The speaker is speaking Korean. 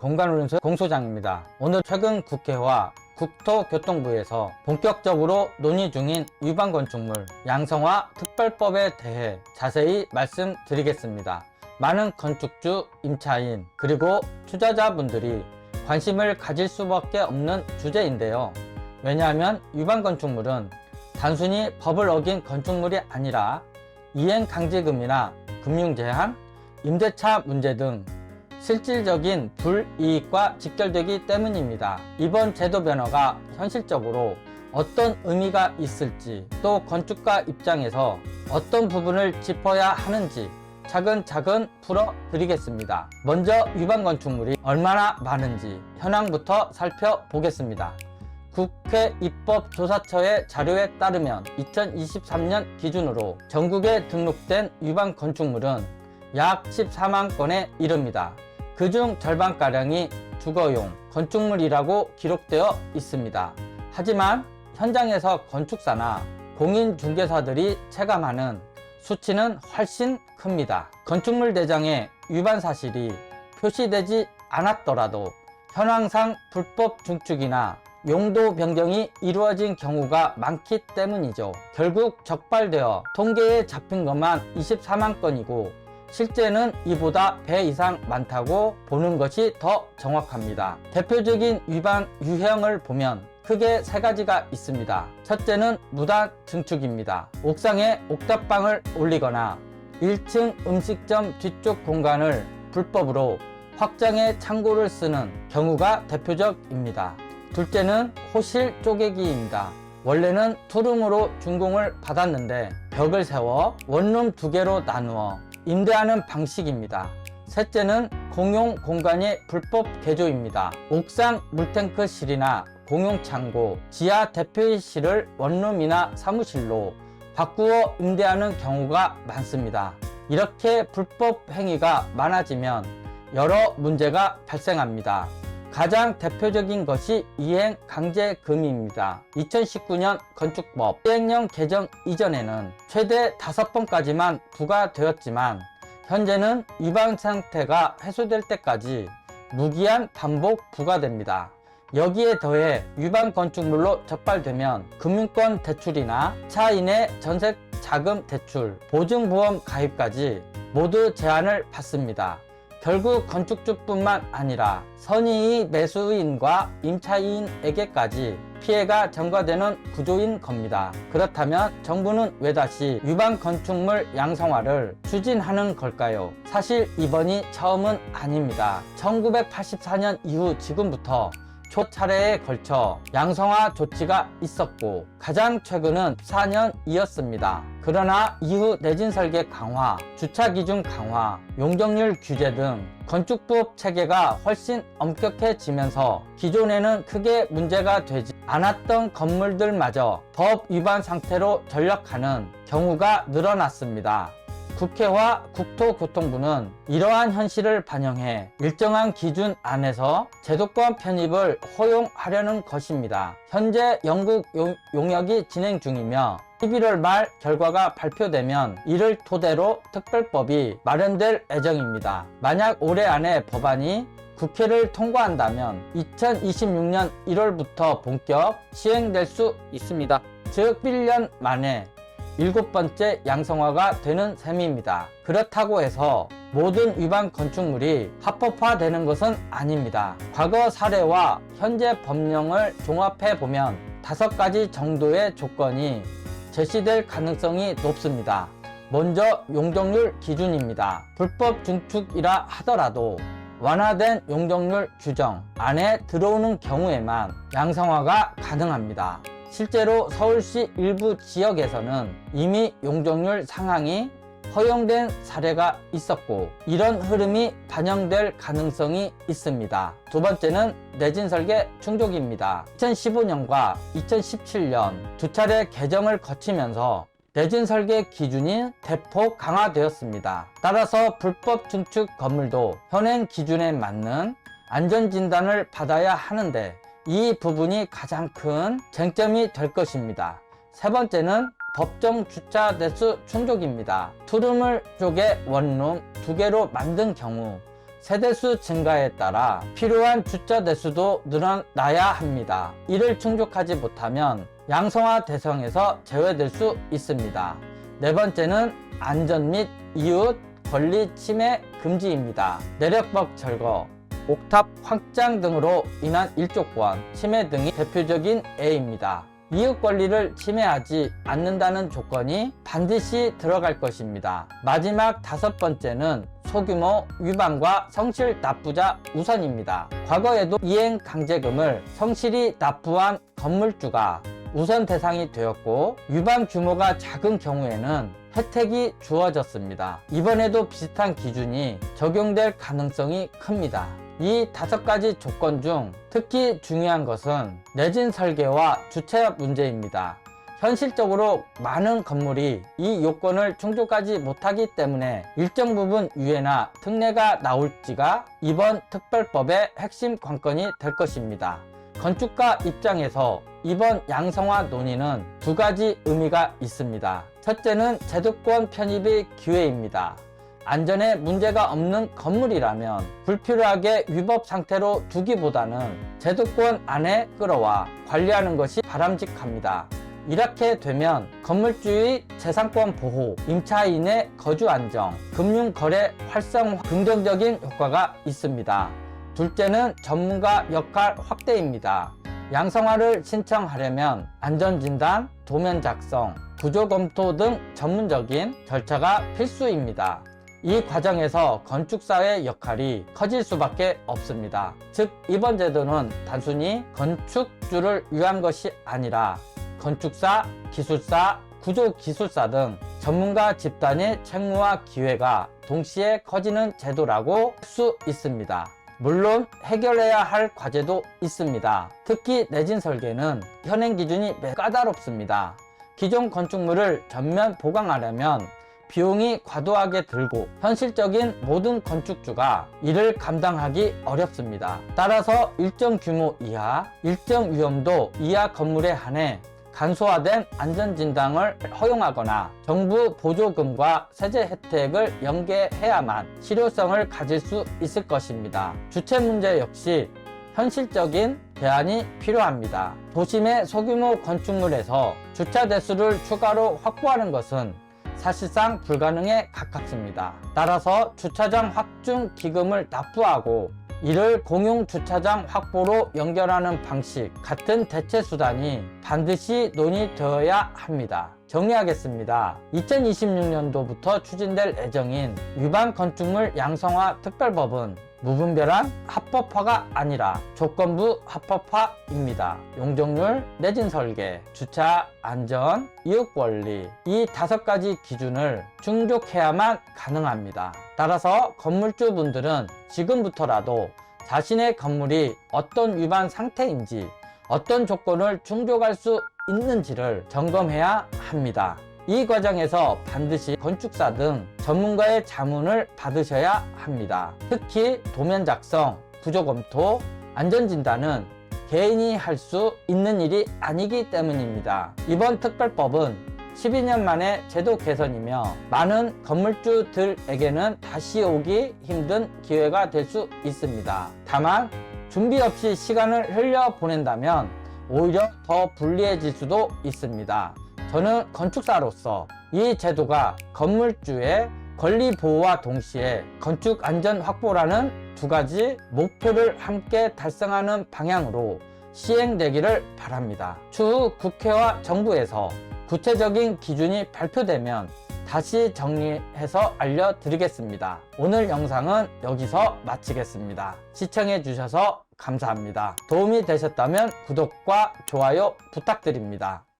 공간운수 공소장입니다. 오늘 최근 국회와 국토교통부에서 본격적으로 논의 중인 위반건축물 양성화 특별법에 대해 자세히 말씀드리겠습니다. 많은 건축주, 임차인, 그리고 투자자분들이 관심을 가질 수밖에 없는 주제인데요. 왜냐하면 위반건축물은 단순히 법을 어긴 건축물이 아니라 이행강제금이나 금융제한, 임대차 문제 등 실질적인 불이익과 직결되기 때문입니다. 이번 제도 변화가 현실적으로 어떤 의미가 있을지, 또 건축가 입장에서 어떤 부분을 짚어야 하는지 차근차근 풀어드리겠습니다. 먼저 위반 건축물이 얼마나 많은지 현황부터 살펴보겠습니다. 국회 입법조사처의 자료에 따르면 2023년 기준으로 전국에 등록된 위반 건축물은 약 14만 건에 이릅니다. 그중 절반가량이 주거용 건축물이라고 기록되어 있습니다. 하지만 현장에서 건축사나 공인중개사들이 체감하는 수치는 훨씬 큽니다. 건축물 대장에 위반 사실이 표시되지 않았더라도 현황상 불법 중축이나 용도 변경이 이루어진 경우가 많기 때문이죠. 결국 적발되어 통계에 잡힌 것만 24만 건이고 실제는 이보다 배 이상 많다고 보는 것이 더 정확합니다. 대표적인 위반 유형을 보면 크게 세 가지가 있습니다. 첫째는 무단 증축입니다. 옥상에 옥탑방을 올리거나 1층 음식점 뒤쪽 공간을 불법으로 확장해 창고를 쓰는 경우가 대표적입니다. 둘째는 호실 쪼개기입니다. 원래는 투룸으로 준공을 받았는데 벽을 세워 원룸 2개로 나누어 임대하는 방식입니다. 셋째는 공용 공간의 불법 개조입니다. 옥상 물탱크실이나 공용 창고, 지하 대표이실을 원룸이나 사무실로 바꾸어 임대하는 경우가 많습니다. 이렇게 불법 행위가 많아지면 여러 문제가 발생합니다. 가장 대표적인 것이 이행 강제금입니다. 2019년 건축법 시행령 개정 이전에는 최대 5번까지만 부과되었지만 현재는 위반 상태가 해소될 때까지 무기한 반복 부과됩니다. 여기에 더해 위반 건축물로 적발되면 금융권 대출이나 차인의 전세 자금 대출, 보증보험 가입까지 모두 제한을 받습니다. 결국 건축주뿐만 아니라 선의 매수인과 임차인에게까지 피해가 전가되는 구조인 겁니다. 그렇다면 정부는 왜 다시 위반 건축물 양성화를 추진하는 걸까요? 사실 이번이 처음은 아닙니다. 1984년 이후 지금부터 초차례에 걸쳐 양성화 조치가 있었고 가장 최근은 14년이었습니다. 그러나 이후 내진 설계 강화, 주차 기준 강화, 용적률 규제 등 건축법 체계가 훨씬 엄격해지면서 기존에는 크게 문제가 되지 않았던 건물들마저 법 위반 상태로 전락하는 경우가 늘어났습니다. 국회와 국토교통부는 이러한 현실을 반영해 일정한 기준 안에서 제도권 편입을 허용하려는 것입니다. 현재 영국 용역이 진행 중이며 11월 말 결과가 발표되면 이를 토대로 특별법이 마련될 예정입니다. 만약 올해 안에 법안이 국회를 통과한다면 2026년 1월부터 본격 시행될 수 있습니다. 즉 1년 만에 7번째 양성화가 되는 셈입니다. 그렇다고 해서 모든 위반 건축물이 합법화되는 것은 아닙니다. 과거 사례와 현재 법령을 종합해 보면 5가지 정도의 조건이 제시될 가능성이 높습니다. 먼저 용적률 기준입니다. 불법 중축이라 하더라도 완화된 용적률 규정 안에 들어오는 경우에만 양성화가 가능합니다. 실제로 서울시 일부 지역에서는 이미 용적률 상향이 허용된 사례가 있었고 이런 흐름이 반영될 가능성이 있습니다. 두 번째는 내진 설계 충족입니다. 2015년과 2017년 두 차례 개정을 거치면서 내진 설계 기준이 대폭 강화되었습니다. 따라서 불법 증축 건물도 현행 기준에 맞는 안전진단을 받아야 하는데 이 부분이 가장 큰 쟁점이 될 것입니다. 세 번째는 법정 주차 대수 충족입니다. 투룸을 쪼개 원룸 2개로 만든 경우 세대수 증가에 따라 필요한 주차 대수도 늘어나야 합니다. 이를 충족하지 못하면 양성화 대상에서 제외될 수 있습니다. 네 번째는 안전 및 이웃 권리 침해 금지입니다. 내력법 절거, 옥탑 확장 등으로 인한 일조권 침해 등이 대표적인 예입니다. 이웃 권리를 침해하지 않는다는 조건이 반드시 들어갈 것입니다. 마지막 다섯 번째는 소규모 위반과 성실 납부자 우선입니다. 과거에도 이행 강제금을 성실히 납부한 건물주가 우선 대상이 되었고, 위반 규모가 작은 경우에는 혜택이 주어졌습니다. 이번에도 비슷한 기준이 적용될 가능성이 큽니다. 이 다섯 가지 조건 중 특히 중요한 것은 내진 설계와 주차 문제입니다. 현실적으로 많은 건물이 이 요건을 충족하지 못하기 때문에 일정 부분 유예나 특례가 나올지가 이번 특별법의 핵심 관건이 될 것입니다. 건축가 입장에서 이번 양성화 논의는 두 가지 의미가 있습니다. 첫째는 제도권 편입의 기회입니다. 안전에 문제가 없는 건물이라면 불필요하게 위법 상태로 두기보다는 제도권 안에 끌어와 관리하는 것이 바람직합니다. 이렇게 되면 건물주의 재산권 보호, 임차인의 거주 안정, 금융거래 활성화 긍정적인 효과가 있습니다. 둘째는 전문가 역할 확대입니다. 양성화를 신청하려면 안전진단, 도면 작성, 구조검토 등 전문적인 절차가 필수입니다. 이 과정에서 건축사의 역할이 커질 수밖에 없습니다. 즉, 이번 제도는 단순히 건축주를 위한 것이 아니라 건축사, 기술사, 구조기술사 등 전문가 집단의 책무와 기회가 동시에 커지는 제도라고 할 수 있습니다. 물론 해결해야 할 과제도 있습니다. 특히 내진 설계는 현행 기준이 매우 까다롭습니다. 기존 건축물을 전면 보강하려면 비용이 과도하게 들고 현실적인 모든 건축주가 이를 감당하기 어렵습니다. 따라서 일정 규모 이하, 일정 위험도 이하 건물에 한해 간소화된 안전진단을 허용하거나 정부 보조금과 세제 혜택을 연계해야만 실효성을 가질 수 있을 것입니다. 주체 문제 역시 현실적인 대안이 필요합니다. 도심의 소규모 건축물에서 주차 대수를 추가로 확보하는 것은 사실상 불가능에 가깝습니다. 따라서 주차장 확충 기금을 납부하고 이를 공용 주차장 확보로 연결하는 방식 같은 대체 수단이 반드시 논의되어야 합니다. 정리하겠습니다. 2026년도부터 추진될 예정인 위반 건축물 양성화 특별법은 무분별한 합법화가 아니라 조건부 합법화입니다. 용적률, 내진 설계, 주차 안전, 이웃 권리 이 다섯 가지 기준을 충족해야만 가능합니다. 따라서 건물주분들은 지금부터라도 자신의 건물이 어떤 위반 상태인지, 어떤 조건을 충족할 수 있는지를 점검해야 합니다. 이 과정에서 반드시 건축사 등 전문가의 자문을 받으셔야 합니다. 특히 도면 작성, 구조검토, 안전진단은 개인이 할 수 있는 일이 아니기 때문입니다. 이번 특별법은 12년 만에 제도 개선이며 많은 건물주들에게는 다시 오기 힘든 기회가 될 수 있습니다. 다만 준비 없이 시간을 흘려보낸다면 오히려 더 불리해질 수도 있습니다. 저는 건축사로서 이 제도가 건물주의 권리 보호와 동시에 건축 안전 확보라는 두 가지 목표를 함께 달성하는 방향으로 시행되기를 바랍니다. 추후 국회와 정부에서 구체적인 기준이 발표되면 다시 정리해서 알려드리겠습니다. 오늘 영상은 여기서 마치겠습니다. 시청해 주셔서 감사합니다. 도움이 되셨다면 구독과 좋아요 부탁드립니다.